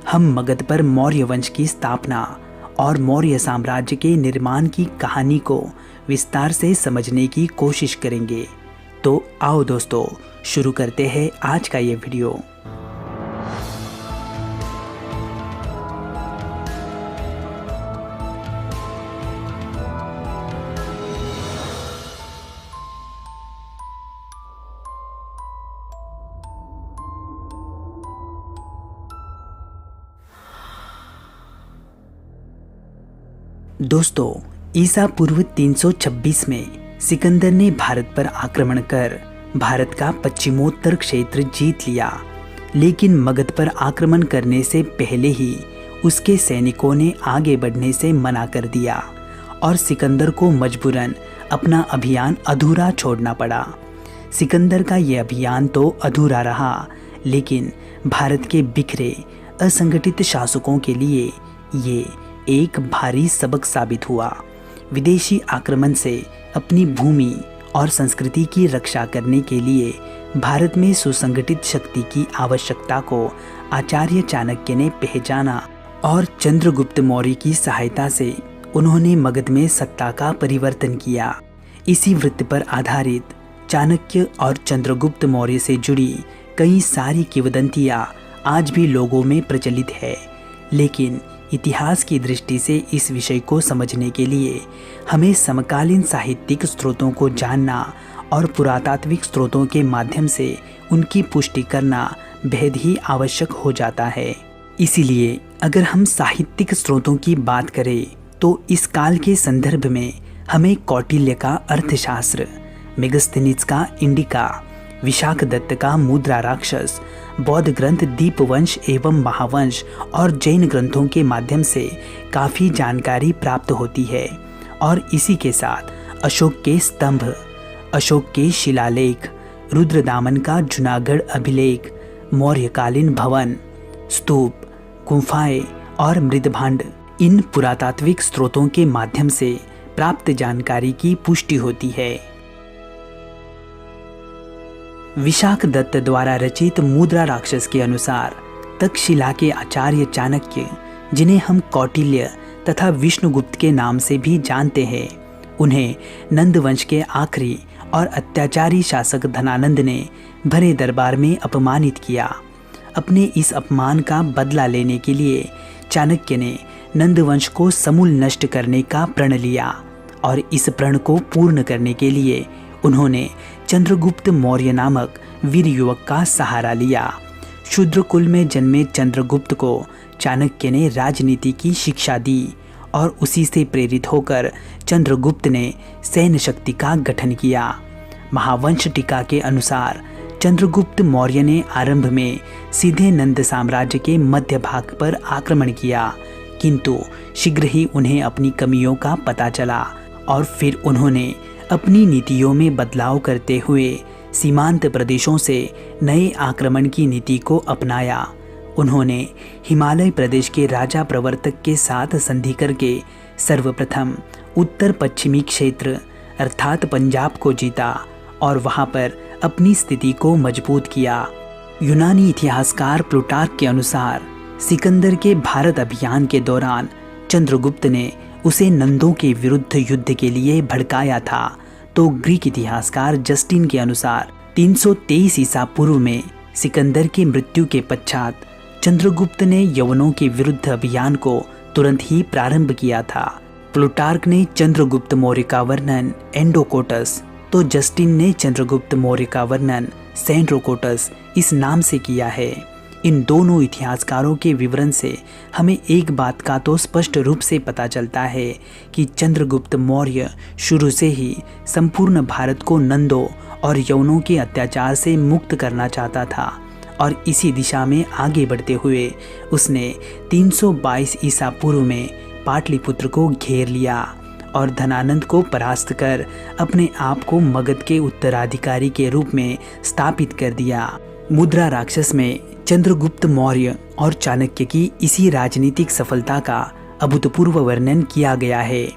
हम मगध पर मौर्य वंश की स्थापना और मौर्य साम्राज्य के निर्माण की कहानी को विस्तार से समझने की कोशिश करेंगे। तो आओ दोस्तों, शुरू करते हैं आज का ये वीडियो। दोस्तों, ईसा पूर्व 326 में सिकंदर ने भारत पर आक्रमण कर भारत का पश्चिमोत्तर क्षेत्र जीत लिया, लेकिन मगध पर आक्रमण करने से पहले ही उसके सैनिकों ने आगे बढ़ने से मना कर दिया और सिकंदर को मजबूरन अपना अभियान अधूरा छोड़ना पड़ा। सिकंदर का यह अभियान तो अधूरा रहा, लेकिन भारत के बिखरे असंगठित शासकों के लिए ये एक भारी सबक साबित हुआ। विदेशी आक्रमण से अपनी भूमि और संस्कृति की रक्षा करने के लिए भारत में सुसंगठित शक्ति की आवश्यकता को आचार्य चाणक्य ने पहचाना और चंद्रगुप्त मौर्य की सहायता से उन्होंने मगध में सत्ता का परिवर्तन किया। इसी वृत्त पर आधारित चाणक्य और चंद्रगुप्त मौर्य से जुड़ी कई सारी किंवदंतियां आज भी लोगों में प्रचलित है, लेकिन इतिहास की दृष्टि से इस विषय को समझने के लिए हमें समकालीन साहित्यिक स्रोतों को जानना और पुरातात्विक स्रोतों के माध्यम से उनकी पुष्टि करना बेहद ही आवश्यक हो जाता है। इसीलिए अगर हम साहित्यिक स्रोतों की बात करें तो इस काल के संदर्भ में हमें कौटिल्य का अर्थशास्त्र, मेगस्थनीज का इंडिका, विशाखदत्त का मुद्रा राक्षस, बौद्ध ग्रंथ दीपवंश एवं महावंश और जैन ग्रंथों के माध्यम से काफ़ी जानकारी प्राप्त होती है। और इसी के साथ अशोक के स्तंभ, अशोक के शिलालेख, रुद्रदामन का जूनागढ़ अभिलेख, मौर्यकालीन भवन, स्तूप, गुफाएं और मृदभांड, इन पुरातात्विक स्रोतों के माध्यम से प्राप्त जानकारी की पुष्टि होती है। विशाखदत्त द्वारा रचित मुद्रा राक्षस के अनुसार तक्षशिला के आचार्य चाणक्य, जिन्हें हम कौटिल्य तथा विष्णुगुप्त के नाम से भी जानते हैं, उन्हें नंद वंश के आखिरी और अत्याचारी शासक धनानंद ने भरे दरबार में अपमानित किया। अपने इस अपमान का बदला लेने के लिए चाणक्य ने नंद वंश को समूल नष्ट करने का प्रण लिया और इस प्रण को पूर्ण करने के लिए उन्होंने चंद्रगुप्त मौर्य नामक वीर युवक का सहारा लिया। शूद्र कुल में जन्मे चंद्रगुप्त को चाणक्य ने राजनीति की शिक्षा दी और उसी से प्रेरित होकर चंद्रगुप्त ने सैन्य शक्ति का गठन किया। महावंश टीका के अनुसार चंद्रगुप्त मौर्य ने आरंभ में सीधे नंद साम्राज्य के मध्य भाग पर आक्रमण किया, किंतु शीघ्र ही उन्हें अपनी कमियों का पता चला और फिर उन्होंने अपनी नीतियों में बदलाव करते हुए सीमांत प्रदेशों से नए आक्रमण की नीति को अपनाया। उन्होंने हिमालय प्रदेश के राजा प्रवर्तक के साथ संधि करके सर्वप्रथम उत्तर पश्चिमी क्षेत्र अर्थात पंजाब को जीता और वहां पर अपनी स्थिति को मजबूत किया। यूनानी इतिहासकार प्लूटार्क के अनुसार सिकंदर के भारत अभियान के दौरान चंद्रगुप्त ने उसे नंदों के विरुद्ध युद्ध के लिए भड़काया था, तो ग्रीक इतिहासकार जस्टिन के अनुसार 323 ईसा पूर्व में सिकंदर की मृत्यु के पश्चात चंद्रगुप्त ने यवनों के विरुद्ध अभियान को तुरंत ही प्रारंभ किया था। प्लूटार्क ने चंद्रगुप्त मौर्य का वर्णन एंडोकोटस, तो जस्टिन ने चंद्रगुप्त मौर्य का वर्णन सेंड्रोकोटस इस नाम से किया है। इन दोनों इतिहासकारों के विवरण से हमें एक बात का तो स्पष्ट रूप से पता चलता है कि चंद्रगुप्त मौर्य शुरू से ही संपूर्ण भारत को नंदों और यवनों के अत्याचार से मुक्त करना चाहता था और इसी दिशा में आगे बढ़ते हुए उसने 322 ईसा पूर्व में पाटलिपुत्र को घेर लिया और धनानंद को परास्त कर अपने आप को मगध के उत्तराधिकारी के रूप में स्थापित कर दिया। मुद्रा राक्षस में चंद्रगुप्त मौर्य और चाणक्य की इसी राजनीतिक सफलता का अभूतपूर्व वर्णन किया गया है।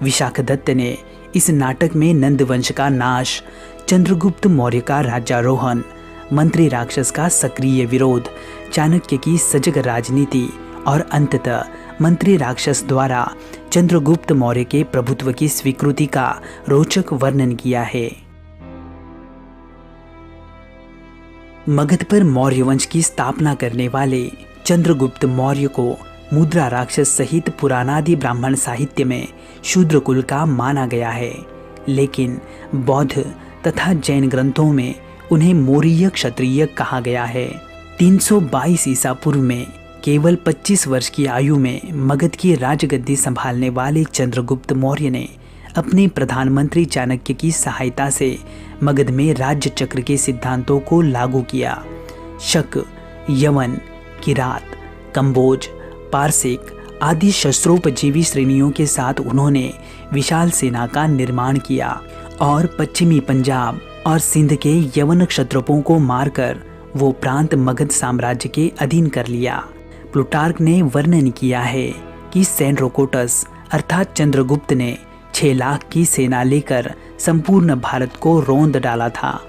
विशाखदत्त ने इस नाटक में नंद वंश का नाश, चंद्रगुप्त मौर्य का राज्यारोहण, मंत्री राक्षस का सक्रिय विरोध, चाणक्य की सजग राजनीति और अंततः मंत्री राक्षस द्वारा चंद्रगुप्त मौर्य के प्रभुत्व की स्वीकृति का रोचक वर्णन किया है। मगध पर मौर्य वंश की स्थापना करने वाले चंद्रगुप्त मौर्य को मुद्रा राक्षस सहित पुराणादि ब्राह्मण साहित्य में शूद्र कुल का माना गया है, लेकिन बौद्ध तथा जैन ग्रंथों में उन्हें मौर्य क्षत्रिय कहा गया है। 322 ईसा पूर्व में केवल 25 वर्ष की आयु में मगध की राजगद्दी संभालने वाले चंद्रगुप्त मौर्य ने अपने प्रधानमंत्री चाणक्य की सहायता से मगध में राज्य चक्र के सिद्धांतों को लागू किया। शक, यवन, किरात, कंबोज, पारसिक आदि शस्त्रोपजीवी श्रेणियों के साथ उन्होंने विशाल सेना का निर्माण किया और पश्चिमी पंजाब और सिंध के यवन क्षत्रपों को मारकर वो प्रांत मगध साम्राज्य के अधीन कर लिया। प्लूटार्क ने वर्णन किया है कि सेंड्रोकोटस अर्थात चंद्रगुप्त ने 6 लाख की सेना लेकर संपूर्ण भारत को रौंद डाला था,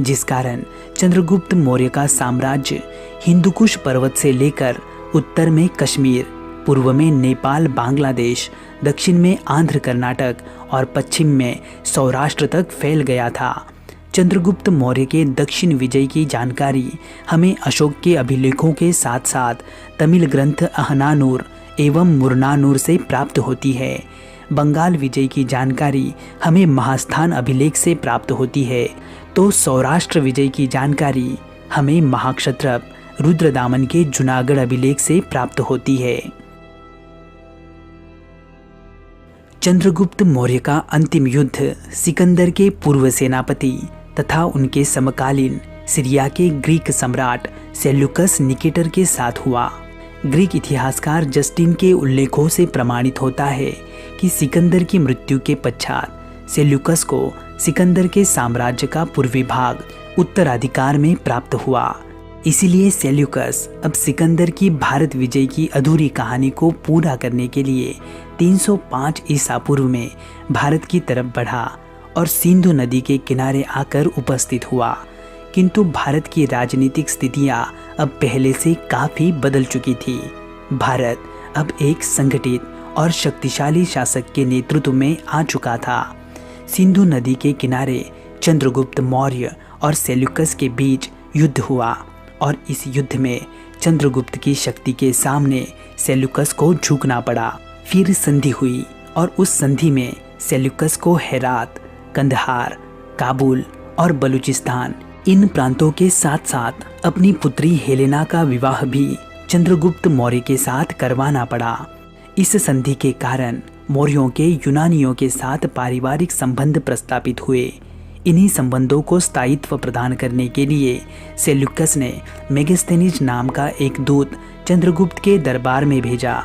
जिस कारण चंद्रगुप्त मौर्य का साम्राज्य हिंदुकुश पर्वत से लेकर उत्तर में कश्मीर, पूर्व में नेपाल बांग्लादेश, दक्षिण में आंध्र कर्नाटक और पश्चिम में सौराष्ट्र तक फैल गया था। चंद्रगुप्त मौर्य के दक्षिण विजय की जानकारी हमें अशोक के अभिलेखों के साथ साथ तमिल ग्रंथ अहनानूर एवं मुरनानूर से प्राप्त होती है। बंगाल विजय की जानकारी हमें महास्थान अभिलेख से प्राप्त होती है, तो सौराष्ट्र विजय की जानकारी हमें महाक्षत्रप रुद्रदामन के जूनागढ़ अभिलेख से प्राप्त होती है। चंद्रगुप्त मौर्य का अंतिम युद्ध सिकंदर के पूर्व सेनापति तथा उनके समकालीन सीरिया के ग्रीक सम्राट सेल्यूकस निकेटर के साथ हुआ। ग्रीक इतिहासकार जस्टिन के उल्लेखों से प्रमाणित होता है कि सिकंदर की मृत्यु के पश्चात सेल्यूकस को सिकंदर के साम्राज्य का पूर्वी भाग उत्तराधिकार में प्राप्त हुआ। इसीलिए सेल्यूकस अब सिकंदर की भारत विजय की अधूरी कहानी को पूरा करने के लिए 305 ईसा पूर्व में भारत की तरफ बढ़ा और सिंधु नदी के किनारे आकर उपस्थित हुआ। किंतु भारत की राजनीतिक स्थितियां अब पहले से काफी बदल चुकी थी। भारत अब एक संगठित और शक्तिशाली शासक के नेतृत्व में आ चुका था। सिंधु नदी के किनारे चंद्रगुप्त मौर्य और सेल्यूकस के बीच युद्ध हुआ और इस युद्ध में चंद्रगुप्त की शक्ति के सामने सेल्यूकस को झुकना पड़ा। फिर संधि हुई और उस संधि में सेल्यूकस को हेरात, कंदहार, काबुल और बलूचिस्तान इन प्रांतों के साथ साथ अपनी पुत्री हेलेना का विवाह भी चंद्रगुप्त मौर्य के साथ करवाना पड़ा। इस संधि के कारण मौर्यों के यूनानियों के साथ पारिवारिक संबंध प्रस्तापित हुए। इन्हीं संबंधों को स्थायित्व प्रदान करने के लिए सेल्यूकस ने मेगास्थनीज नाम का एक दूत चंद्रगुप्त के दरबार में भेजा।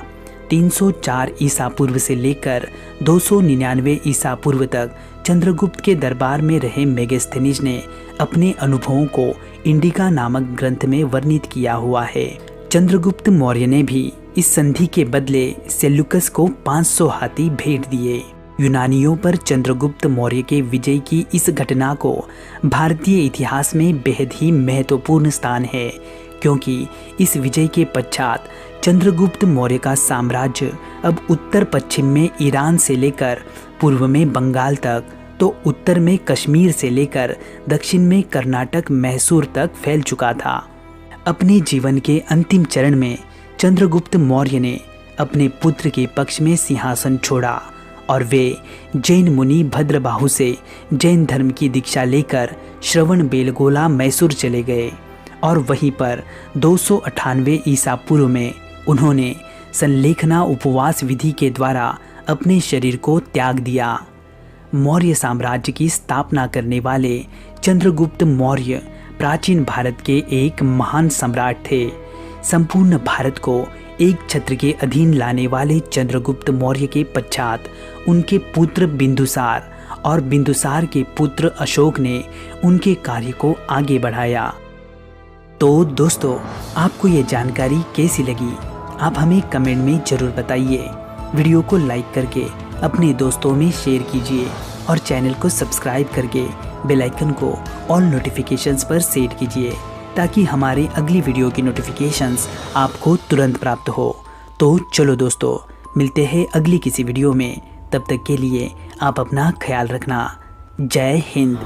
304 ईसा पूर्व से लेकर 299 ईसा पूर्व तक चंद्रगुप्त के दरबार में रहे मेगास्थनीज ने अपने अनुभवों को इंडिका नामक ग्रंथ में वर्णित किया हुआ है। चंद्रगुप्त मौर्य ने भी इस संधि के बदले सेल्यूकस को 500 हाथी भेंट दिए। यूनानियों पर चंद्रगुप्त मौर्य के विजय की इस घटना को भारतीय इतिहास में बेहद ही महत्वपूर्ण स्थान है, क्योंकि इस विजय के पश्चात चंद्रगुप्त मौर्य का साम्राज्य अब उत्तर पश्चिम में ईरान से लेकर पूर्व में बंगाल तक, तो उत्तर में कश्मीर से लेकर दक्षिण में कर्नाटक मैसूर तक फैल चुका था। अपने जीवन के अंतिम चरण में चंद्रगुप्त मौर्य ने अपने पुत्र के पक्ष में सिंहासन छोड़ा और वे जैन मुनि भद्रबाहु से जैन धर्म की दीक्षा लेकर श्रवण बेलगोला मैसूर चले गए और वहीं पर 298 ईसा पूर्व में उन्होंने संलेखना उपवास विधि के द्वारा अपने शरीर को त्याग दिया। मौर्य साम्राज्य की स्थापना करने वाले चंद्रगुप्त मौर्य प्राचीन भारत के एक महान सम्राट थे। संपूर्ण भारत को एक छत्र के अधीन लाने वाले चंद्रगुप्त मौर्य के पश्चात उनके पुत्र बिंदुसार और बिंदुसार के पुत्र अशोक ने उनके कार्य को आगे बढ़ाया। तो दोस्तों, आपको ये जानकारी कैसी लगी? आप हमें कमेंट में ज़रूर बताइए। वीडियो को लाइक करके अपने दोस्तों में शेयर कीजिए और चैनल को सब्सक्राइब करके बेल आइकन को ऑल नोटिफिकेशंस पर सेट कीजिए ताकि हमारे अगली वीडियो की नोटिफिकेशंस आपको तुरंत प्राप्त हो। तो चलो दोस्तों, मिलते हैं अगली किसी वीडियो में। तब तक के लिए आप अपना ख्याल रखना। जय हिंद।